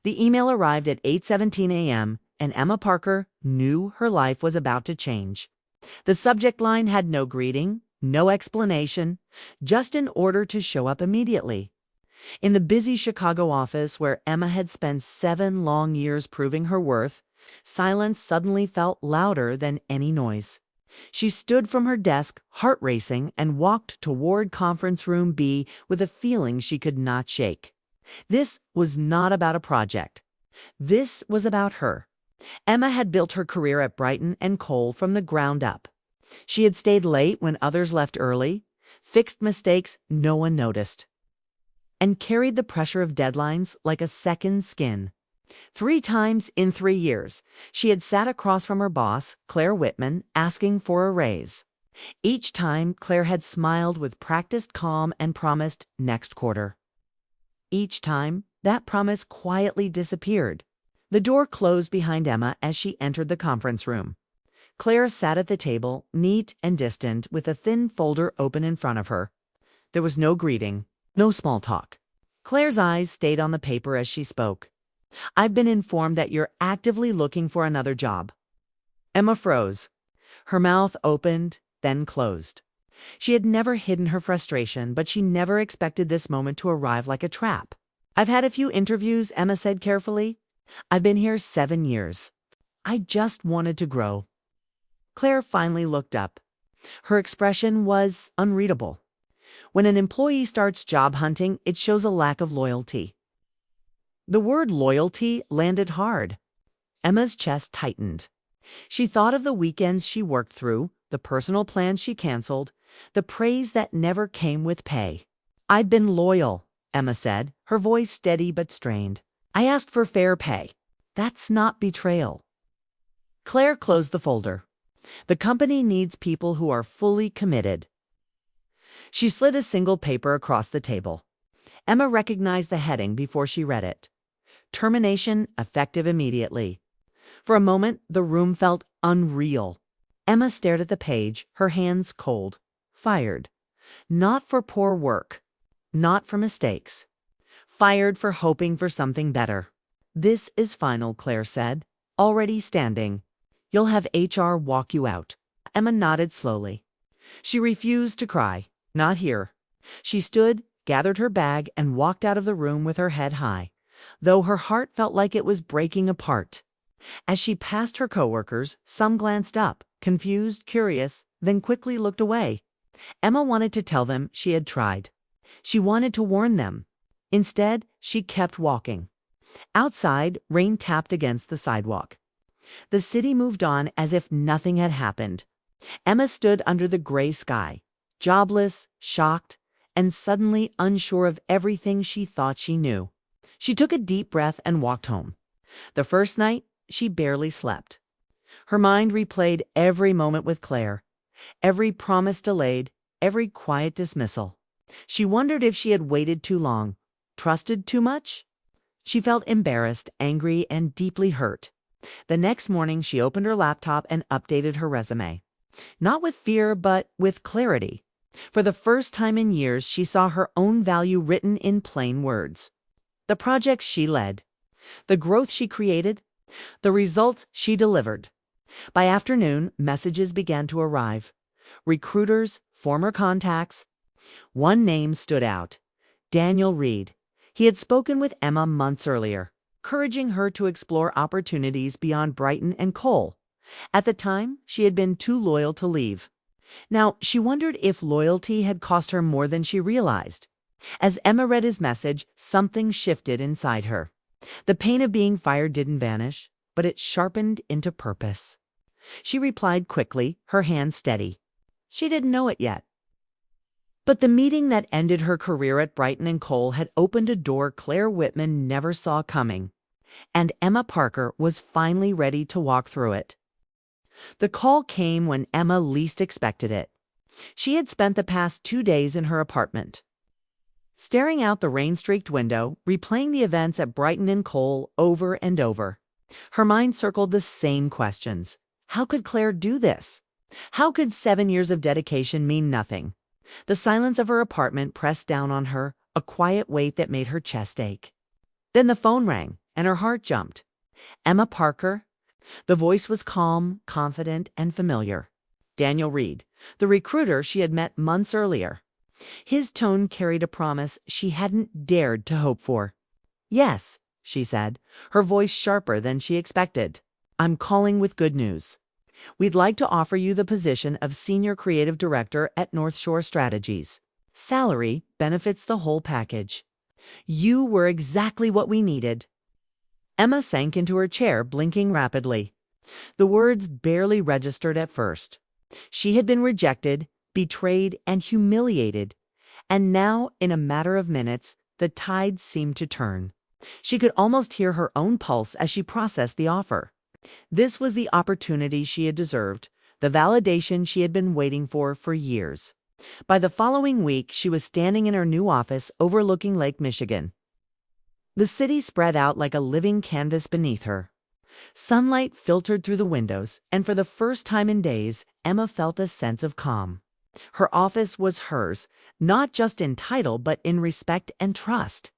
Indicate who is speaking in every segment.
Speaker 1: The email arrived at 8:17 a.m., and Emma Parker knew her life was about to change. The subject line had no greeting, no explanation, just an order to show up immediately. In the busy Chicago office where Emma had spent 7 long years proving her worth, silence suddenly felt louder than any noise. She stood from her desk, heart racing, and walked toward conference room B with a feeling she could not shake. This was not about a project. This was about her. Emma had built her career at Brighton and Cole from the ground up. She had stayed late when others left early, fixed mistakes no one noticed, and carried the pressure of deadlines like a second skin. 3 times in 3 years, she had sat across from her boss, Claire Whitman, asking for a raise. Each time, Claire had smiled with practiced calm and promised next quarter. Each time, that promise quietly disappeared. The door closed behind Emma as she entered the conference room. Claire sat at the table, neat and distant, with a thin folder open in front of her. There was no greeting, no small talk. Claire's eyes stayed on the paper as she spoke. "I've been informed that you're actively looking for another job." Emma froze. Her mouth opened, then closed. She had never hidden her frustration, but she never expected this moment to arrive like a trap. "I've had a few interviews," Emma said carefully. "I've been here 7 years. I just wanted to grow." Claire finally looked up. Her expression was unreadable. When an employee starts job hunting, it shows a lack of loyalty. The word loyalty landed hard. Emma's chest tightened. She thought of the weekends she worked through, the personal plans she canceled, the praise that never came with pay. "I've been loyal," Emma said, her voice steady but strained. "I asked for fair pay. That's not betrayal." Claire closed the folder. "The company needs people who are fully committed." She slid a single paper across the table. Emma recognized the heading before she read it. Termination effective immediately. For a moment, the room felt unreal. Emma stared at the page, her hands cold. Fired. Not for poor work. Not for mistakes. Fired for hoping for something better. "This is final," Claire said, already standing. "You'll have HR walk you out." Emma nodded slowly. She refused to cry. Not here. She stood, gathered her bag, and walked out of the room with her head high, though her heart felt like it was breaking apart. As she passed her coworkers, some glanced up, confused, curious, then quickly looked away. Emma wanted to tell them she had tried. She wanted to warn them. Instead, she kept walking. Outside, rain tapped against the sidewalk. The city moved on as if nothing had happened. Emma stood under the gray sky, jobless, shocked, and suddenly unsure of everything she thought she knew. She took a deep breath and walked home. The first night, she barely slept. Her mind replayed every moment with Claire, every promise delayed, every quiet dismissal. She wondered if she had waited too long, trusted too much. She felt embarrassed, angry, and deeply hurt. The next morning, she opened her laptop and updated her resume. Not with fear, but with clarity. For the first time in years, she saw her own value written in plain words. The projects she led, the growth she created, the results she delivered. By afternoon, messages began to arrive. Recruiters, former contacts. One name stood out: Daniel Reed. He had spoken with Emma months earlier, encouraging her to explore opportunities beyond Brighton and Cole. At the time, she had been too loyal to leave. Now, she wondered if loyalty had cost her more than she realized. As Emma read his message, something shifted inside her. The pain of being fired didn't vanish, but it sharpened into purpose. She replied quickly, her hand steady. She didn't know it yet. But the meeting that ended her career at Brighton and Cole had opened a door Claire Whitman never saw coming, and Emma Parker was finally ready to walk through it. The call came when Emma least expected it. She had spent the past 2 days in her apartment, staring out the rain-streaked window, replaying the events at Brighton and Cole over and over. Her mind circled the same questions. How could Claire do this? How could 7 years of dedication mean nothing? The silence of her apartment pressed down on her, a quiet weight that made her chest ache. Then the phone rang. and her heart jumped. Emma Parker? The voice was calm, confident, and familiar. Daniel Reed, the recruiter she had met months earlier. His tone carried a promise she hadn't dared to hope for. "Yes," she said, her voice sharper than she expected. "I'm calling with good news. We'd like to offer you the position of Senior Creative Director at North Shore Strategies. Salary, benefits, the whole package. You were exactly what we needed." Emma sank into her chair, blinking rapidly. The words barely registered at first. She had been rejected, betrayed, and humiliated. And now, in a matter of minutes, the tide seemed to turn. She could almost hear her own pulse as she processed the offer. This was the opportunity she had deserved, the validation she had been waiting for years. By the following week, she was standing in her new office overlooking Lake Michigan. The city spread out like a living canvas beneath her. Sunlight filtered through the windows, and for the first time in days, Emma felt a sense of calm. Her office was hers, not just in title, but in respect and trust.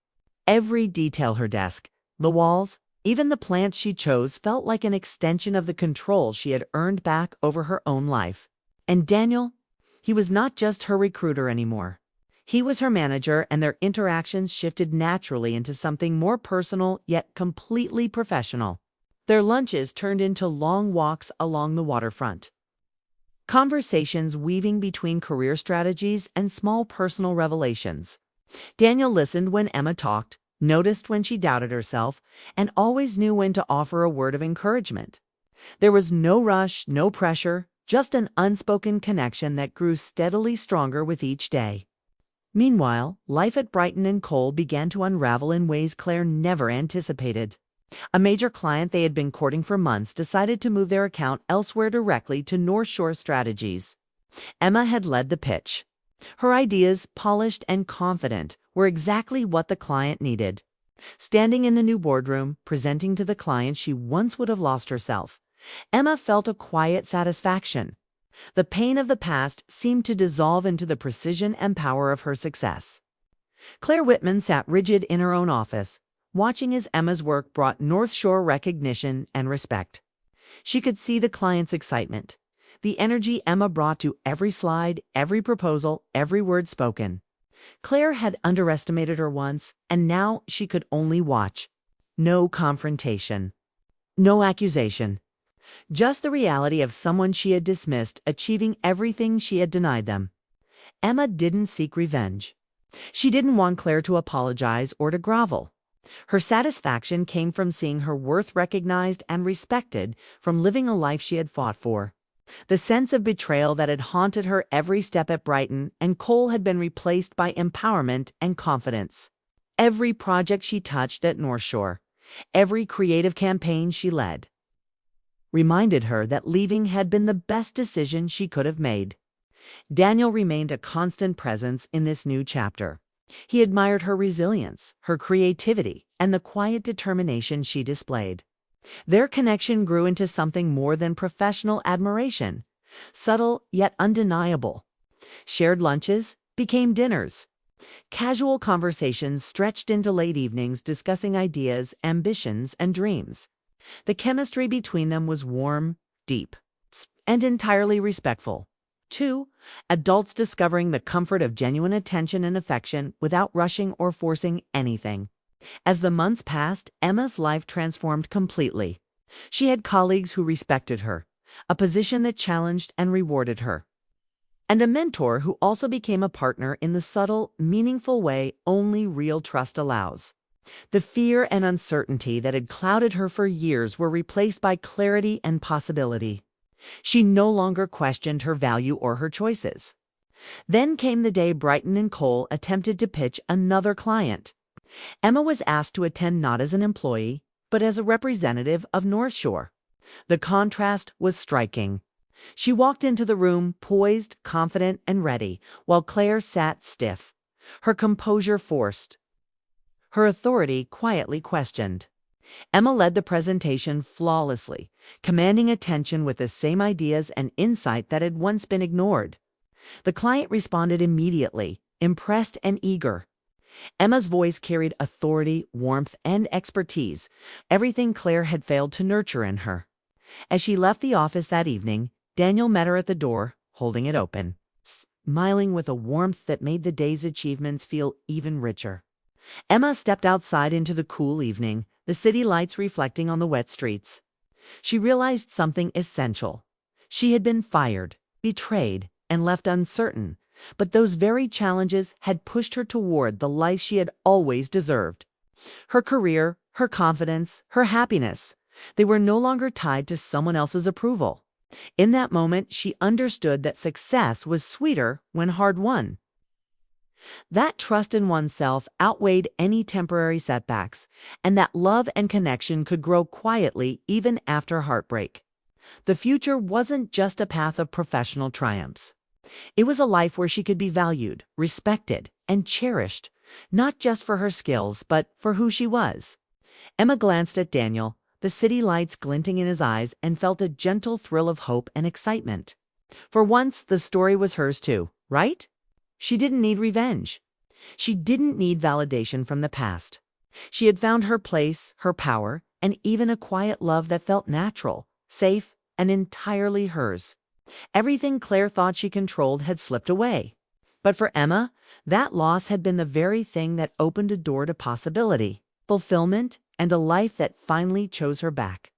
Speaker 1: Every detail, her desk, the walls, even the plants she chose, felt like an extension of the control she had earned back over her own life. And Daniel, he was not just her recruiter anymore. He was her manager, and their interactions shifted naturally into something more personal yet completely professional. Their lunches turned into long walks along the waterfront. Conversations weaving between career strategies and small personal revelations. Daniel listened when Emma talked, noticed when she doubted herself, and always knew when to offer a word of encouragement. There was no rush, no pressure, just an unspoken connection that grew steadily stronger with each day. Meanwhile, life at Brighton & Cole began to unravel in ways Claire never anticipated. A major client they had been courting for months decided to move their account elsewhere, directly to North Shore Strategies. Emma had led the pitch. Her ideas, polished and confident, were exactly what the client needed. Standing in the new boardroom, presenting to the client, she once would have lost herself. Emma felt a quiet satisfaction. The pain of the past seemed to dissolve into the precision and power of her success. Claire Whitman sat rigid in her own office, watching as Emma's work brought North Shore recognition and respect. She could see the client's excitement, the energy Emma brought to every slide, every proposal, every word spoken. Claire had underestimated her once, and now she could only watch. No confrontation. No accusation. Just the reality of someone she had dismissed achieving everything she had denied them. Emma didn't seek revenge. She didn't want Claire to apologize or to grovel. Her satisfaction came from seeing her worth recognized and respected, from living a life she had fought for. The sense of betrayal that had haunted her every step at Brighton & Cole had been replaced by empowerment and confidence. Every project she touched at North Shore, every creative campaign she led, reminded her that leaving had been the best decision she could have made. Daniel remained a constant presence in this new chapter. He admired her resilience, her creativity, and the quiet determination she displayed. Their connection grew into something more than professional admiration, subtle yet undeniable. Shared lunches became dinners. Casual conversations stretched into late evenings, discussing ideas, ambitions, and dreams. The chemistry between them was warm, deep, and entirely respectful. 2. Adults discovering the comfort of genuine attention and affection without rushing or forcing anything. As the months passed, Emma's life transformed completely. She had colleagues who respected her, a position that challenged and rewarded her, and a mentor who also became a partner in the subtle, meaningful way only real trust allows. The fear and uncertainty that had clouded her for years were replaced by clarity and possibility. She no longer questioned her value or her choices. Then came the day Brighton & Cole attempted to pitch another client. Emma was asked to attend not as an employee, but as a representative of North Shore. The contrast was striking. She walked into the room poised, confident, and ready, while Claire sat stiff, her composure forced, her authority quietly questioned. Emma led the presentation flawlessly, commanding attention with the same ideas and insight that had once been ignored. The client responded immediately, impressed and eager. Emma's voice carried authority, warmth, and expertise, everything Claire had failed to nurture in her. As she left the office that evening, Daniel met her at the door, holding it open, smiling with a warmth that made the day's achievements feel even richer. Emma stepped outside into the cool evening, the city lights reflecting on the wet streets. She realized something essential. She had been fired, betrayed, and left uncertain, but those very challenges had pushed her toward the life she had always deserved. Her career, her confidence, her happiness, they were no longer tied to someone else's approval. In that moment, she understood that success was sweeter when hard won. That trust in oneself outweighed any temporary setbacks, and that love and connection could grow quietly even after heartbreak. The future wasn't just a path of professional triumphs. It was a life where she could be valued, respected, and cherished, not just for her skills, but for who she was. Emma glanced at Daniel, the city lights glinting in his eyes, and felt a gentle thrill of hope and excitement. For once, the story was hers too, right? She didn't need revenge. She didn't need validation from the past. She had found her place, her power, and even a quiet love that felt natural, safe, and entirely hers. Everything Claire thought she controlled had slipped away. But for Emma, that loss had been the very thing that opened a door to possibility, fulfillment, and a life that finally chose her back.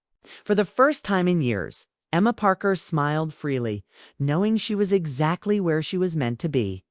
Speaker 1: For the first time in years, Emma Parker smiled freely, knowing she was exactly where she was meant to be.